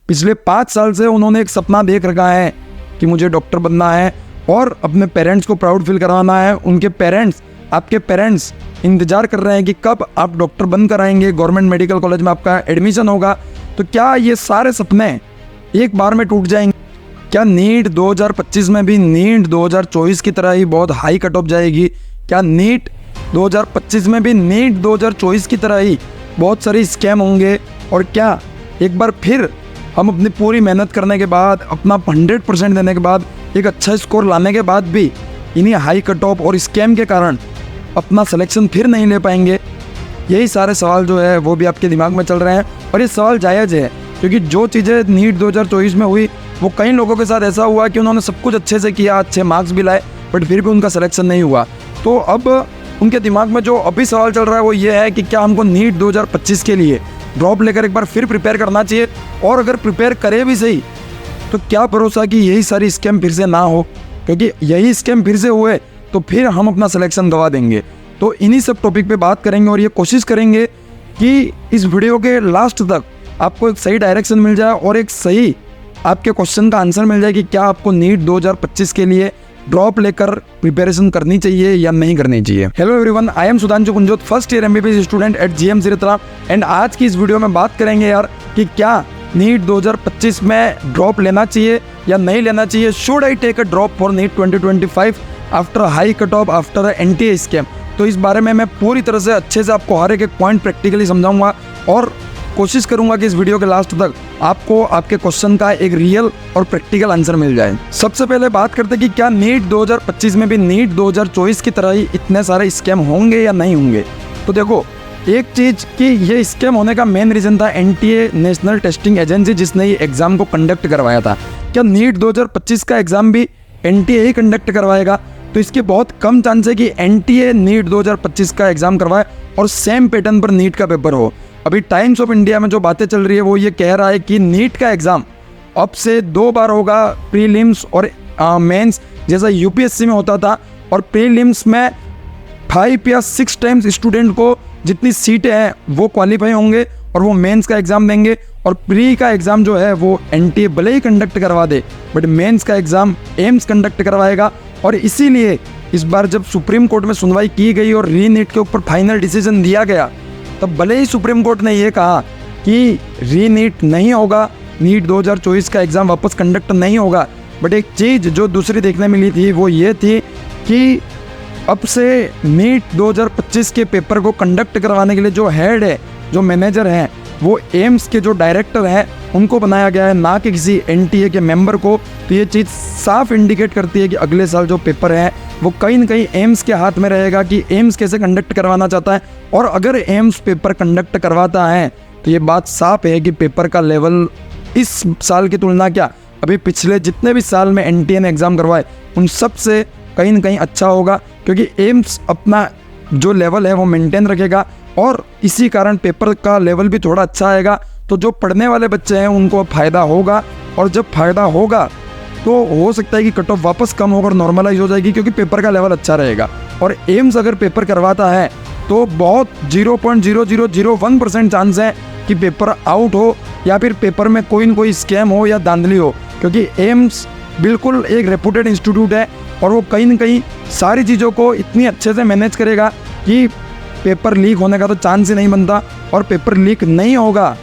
पिछले 5 साल से उन्होंने एक सपना देख रखा है कि मुझे डॉक्टर बनना है और अपने पेरेंट्स को प्राउड फील कराना है। उनके पेरेंट्स, आपके पेरेंट्स इंतज़ार कर रहे हैं कि कब आप डॉक्टर बनकर आएंगे, गवर्नमेंट मेडिकल कॉलेज में आपका एडमिशन होगा। तो क्या ये सारे सपने एक बार में टूट जाएंगे? क्या नीट 2025 में भी नीट 2024 की तरह ही बहुत हाई कट ऑफ जाएगी? क्या नीट 2025 में भी नीट 2024 की तरह ही बहुत सारी स्कैम होंगे? और क्या एक बार फिर हम अपनी पूरी मेहनत करने के बाद, अपना 100% देने के बाद, एक अच्छा स्कोर लाने के बाद भी इन्हीं हाई कट ऑफ और स्कैम के कारण अपना सिलेक्शन फिर नहीं ले पाएंगे? यही सारे सवाल जो है वो भी आपके दिमाग में चल रहे हैं और ये सवाल जायज़ है, क्योंकि जो चीज़ें नीट 2024 में हुई वो कई लोगों के साथ ऐसा हुआ कि उन्होंने सब कुछ अच्छे से किया, अच्छे मार्क्स भी लाए, बट फिर भी उनका सिलेक्शन नहीं हुआ। तो अब उनके दिमाग में जो अभी सवाल चल रहा है वो ये है कि क्या हमको नीट 2025 के लिए ड्रॉप लेकर एक बार फिर प्रिपेयर करना चाहिए? और अगर प्रिपेयर करे भी सही तो क्या भरोसा कि यही सारी स्कैम फिर से ना हो, क्योंकि यही स्कैम फिर से हुए तो फिर हम अपना सिलेक्शन गंवा देंगे। तो इन्हीं सब टॉपिक पे बात करेंगे और ये कोशिश करेंगे कि इस वीडियो के लास्ट तक आपको एक सही डायरेक्शन मिल जाए और एक सही आपके क्वेश्चन का आंसर मिल जाए कि क्या आपको नीट 2025 के लिए ड्रॉप लेकर प्रिपरेशन करनी चाहिए या नहीं करनी चाहिए। Hello everyone, I am Sudhanshu Kunjot, first year MBBS student at GMC Ritla. And आज की इस वीडियो में बात करेंगे यार कि क्या नीट 2025 में ड्रॉप लेना चाहिए या नहीं लेना चाहिए। Should I take a drop for NEET 2025 after high cut off after NTA scam? तो इस बारे में मैं पूरी तरह से अच्छे से आपको हर एक पॉइंट प्रैक्टिकली समझाऊंगा और कोशिश करूंगा कि इस वीडियो के लास्ट तक आपको आपके क्वेश्चन का एक रियल और प्रैक्टिकल आंसर मिल जाए। सबसे पहले बात करते हैं कि क्या नीट 2025 में भी नीट 2024 की तरह ही इतने सारे स्कैम होंगे या नहीं होंगे। तो देखो, एक चीज़ कि ये स्कैम होने का मेन रीज़न था एनटीए, नेशनल टेस्टिंग एजेंसी, जिसने ये एग्ज़ाम को कंडक्ट करवाया था। क्या नीट 2025 का एग्ज़ाम भी एनटीए ही कंडक्ट करवाएगा? तो इसके बहुत कम चांस है कि एनटीए नीट 2025 का एग्ज़ाम करवाए और सेम पैटर्न पर नीट का पेपर हो। अभी टाइम्स ऑफ इंडिया में जो बातें चल रही है वो ये कह रहा है कि नीट का एग्ज़ाम अब से 2 बार होगा, प्रीलिम्स और मेंस, जैसा यूपीएससी में होता था। और प्रीलिम्स में 5 या 6 टाइम्स स्टूडेंट को जितनी सीटें हैं वो क्वालिफाई होंगे और वो मेंस का एग्ज़ाम देंगे। और प्री का एग्ज़ाम जो है वो एनटीए भले ही कंडक्ट करवा दे, बट मेंस का एग्ज़ाम एम्स कंडक्ट करवाएगा। और इसीलिए इस बार जब सुप्रीम कोर्ट में सुनवाई की गई और री नीट के ऊपर फाइनल डिसीजन दिया गया, तब भले ही सुप्रीम कोर्ट ने ये कहा कि री नीट नहीं होगा, नीट 2024 का एग्ज़ाम वापस कंडक्ट नहीं होगा, बट एक चीज़ जो दूसरी देखने मिली थी वो ये थी कि अब से नीट 2025 के पेपर को कंडक्ट करवाने के लिए जो हेड है, जो मैनेजर हैं, वो एम्स के जो डायरेक्टर हैं उनको बनाया गया है, ना कि किसी एनटीए के मेंबर को। तो ये चीज़ साफ इंडिकेट करती है कि अगले साल जो पेपर है वो कहीं ना कहीं एम्स के हाथ में रहेगा कि एम्स कैसे कंडक्ट करवाना चाहता है। और अगर एम्स पेपर कंडक्ट करवाता है तो ये बात साफ है कि पेपर का लेवल इस साल की तुलना, क्या अभी पिछले जितने भी साल में एनटीए ने एग्ज़ाम करवाए उन सब से कहीं ना कहीं अच्छा होगा, क्योंकि एम्स अपना जो लेवल है वो मेंटेन रखेगा और इसी कारण पेपर का लेवल भी थोड़ा अच्छा आएगा। तो जो पढ़ने वाले बच्चे हैं उनको फ़ायदा होगा, और जब फ़ायदा होगा तो हो सकता है कि कट ऑफ वापस कम होकर नॉर्मलाइज हो जाएगी, क्योंकि पेपर का लेवल अच्छा रहेगा। और एम्स अगर पेपर करवाता है तो बहुत 0.0001% चांस है कि पेपर आउट हो या फिर पेपर में कोई न कोई स्कैम हो या धांधली हो, क्योंकि एम्स बिल्कुल एक रेपुटेड इंस्टीट्यूट है और वो कहीं ना कहीं सारी चीज़ों को इतनी अच्छे से मैनेज करेगा कि पेपर लीक होने का तो चांस ही नहीं बनता। और पेपर लीक नहीं होगा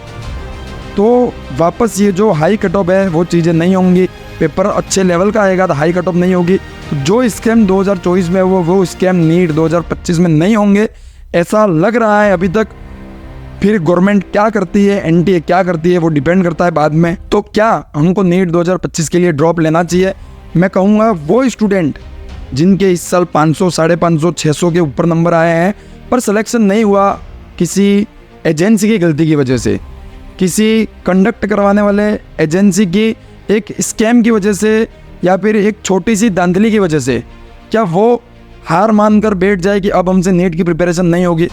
तो वापस ये जो हाई कट ऑफ है वो चीज़ें नहीं होंगी, पेपर अच्छे लेवल का आएगा तो हाई कट ऑफ नहीं होगी। तो जो स्कैम 2024 में वो स्कैम नीट 2025 में नहीं होंगे, ऐसा लग रहा है अभी तक। फिर गवर्नमेंट क्या करती है, एनटीए क्या करती है, वो डिपेंड करता है बाद में। तो क्या हमको नीट 2025 के लिए ड्रॉप लेना चाहिए? मैं कहूँगा वो स्टूडेंट जिनके इस साल 500, 550, 600 के ऊपर नंबर आए हैं पर सिलेक्शन नहीं हुआ किसी एजेंसी की गलती की वजह से, किसी कंडक्ट करवाने वाले एजेंसी की एक स्कैम की वजह से या फिर एक छोटी सी धांधली की वजह से, क्या वो हार मानकर बैठ जाए कि अब हमसे नीट की प्रिपरेशन नहीं होगी?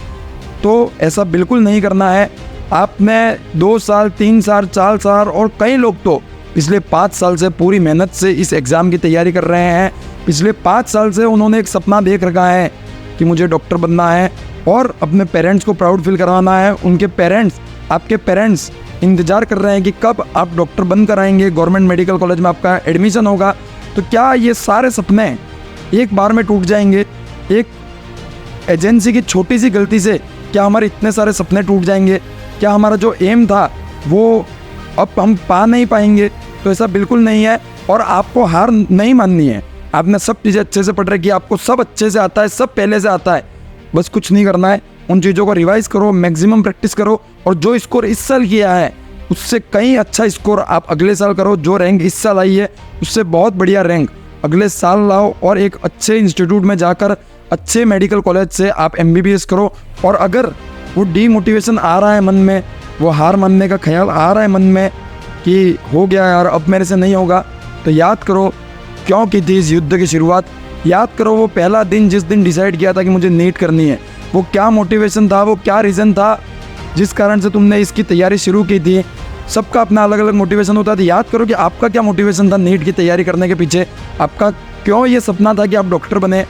तो ऐसा बिल्कुल नहीं करना है। आपने 2 साल, 3 साल, 4 साल और कई लोग तो पिछले 5 साल से पूरी मेहनत से इस एग्ज़ाम की तैयारी कर रहे हैं। पिछले 5 साल से उन्होंने एक सपना देख रखा है कि मुझे डॉक्टर बनना है और अपने पेरेंट्स को प्राउड फील करवाना है। उनके पेरेंट्स, आपके पेरेंट्स इंतज़ार कर रहे हैं कि कब आप डॉक्टर बन कर आएंगे, गवर्नमेंट मेडिकल कॉलेज में आपका एडमिशन होगा, तो क्या ये सारे सपने एक बार में टूट जाएंगे? एक एजेंसी की छोटी सी गलती से क्या हमारे इतने सारे सपने टूट जाएंगे? क्या हमारा जो एम था वो अब हम पा नहीं पाएंगे? तो ऐसा बिल्कुल नहीं है। और आपको हार नहीं माननी है। आपने सब चीज़ें अच्छे से पढ़ रखी है, आपको सब अच्छे से आता है, सब पहले से आता है। बस कुछ नहीं करना है, उन चीज़ों को रिवाइज करो, मैक्सिमम प्रैक्टिस करो, और जो स्कोर इस साल किया है उससे कहीं अच्छा स्कोर आप अगले साल करो। जो रैंक इस साल आई है उससे बहुत बढ़िया रैंक अगले साल लाओ, और एक अच्छे इंस्टीट्यूट में जाकर अच्छे मेडिकल कॉलेज से आप MBBS करो। और अगर वो डीमोटिवेशन आ रहा है मन में, वो हार मानने का ख्याल आ रहा है मन में कि हो गया यार अब मेरे से नहीं होगा, तो याद करो क्यों की थी इस युद्ध की शुरुआत। याद करो वो पहला दिन जिस दिन डिसाइड किया था कि मुझे नीट करनी है, वो क्या मोटिवेशन था, वो क्या रीज़न था जिस कारण से तुमने इसकी तैयारी शुरू की थी। सबका अपना अलग अलग मोटिवेशन होता था। याद करो कि आपका क्या मोटिवेशन था नीट की तैयारी करने के पीछे, आपका क्यों ये सपना था कि आप डॉक्टर बने,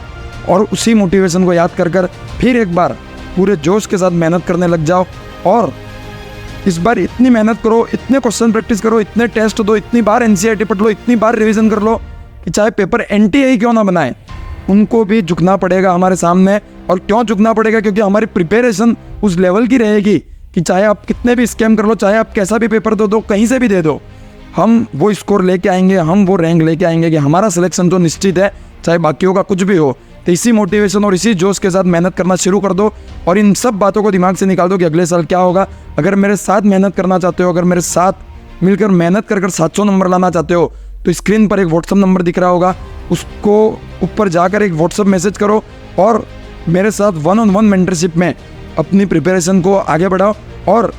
और उसी मोटिवेशन को याद कर कर फिर एक बार पूरे जोश के साथ मेहनत करने लग जाओ। और इस बार इतनी मेहनत करो, इतने क्वेश्चन प्रैक्टिस करो, इतने टेस्ट दो, इतनी बार NCERT पढ़ लो, इतनी बार रिवीजन कर लो कि चाहे पेपर NTA क्यों ना बनाए, उनको भी झुकना पड़ेगा हमारे सामने। और क्यों झुकना पड़ेगा? क्योंकि हमारी प्रिपरेशन उस लेवल की रहेगी कि चाहे आप कितने भी स्कैम कर लो, चाहे आप कैसा भी पेपर दो, कहीं से भी दे दो, हम वो स्कोर लेके आएंगे, हम वो रैंक लेके आएंगे कि हमारा सिलेक्शन तो निश्चित है, चाहे बाकियों का कुछ भी हो। तो इसी मोटिवेशन और इसी जोश के साथ मेहनत करना शुरू कर दो, और इन सब बातों को दिमाग से निकाल दो कि अगले साल क्या होगा। अगर मेरे साथ मेहनत करना चाहते हो, अगर मेरे साथ मिलकर मेहनत कर 700 नंबर लाना चाहते हो, तो स्क्रीन पर एक व्हाट्सअप नंबर दिख रहा होगा, उसको ऊपर जाकर एक व्हाट्सअप मैसेज करो और मेरे साथ 1-on-1 मेंटरशिप में अपनी प्रिपरेशन को आगे बढ़ाओ। और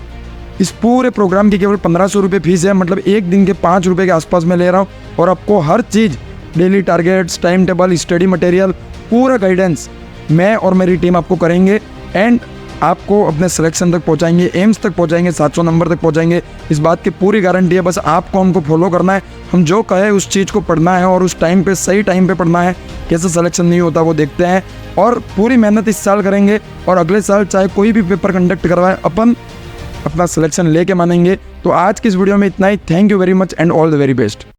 इस पूरे प्रोग्राम की केवल 1500 रुपये फीस है, मतलब एक दिन के 5 रुपये के आसपास में ले रहा हूँ, और आपको हर चीज़, daily targets, time table, study material, पूरा गाइडेंस मैं और मेरी टीम आपको करेंगे, एंड आपको अपने सिलेक्शन तक पहुंचाएंगे, एम्स तक पहुंचाएंगे, 700 नंबर तक पहुंचाएंगे। इस बात की पूरी गारंटी है, बस आपको हमको फॉलो करना है, हम जो कहे उस चीज़ को पढ़ना है, और उस टाइम पे सही टाइम पे पढ़ना है। कैसे सिलेक्शन नहीं होता वो देखते हैं, और पूरी मेहनत इस साल करेंगे, और अगले साल चाहे कोई भी पेपर कंडक्ट करवाए, अपन अपना सिलेक्शन लेके मानेंगे। तो आज की इस वीडियो में इतना ही। Thank you very much and all the very best.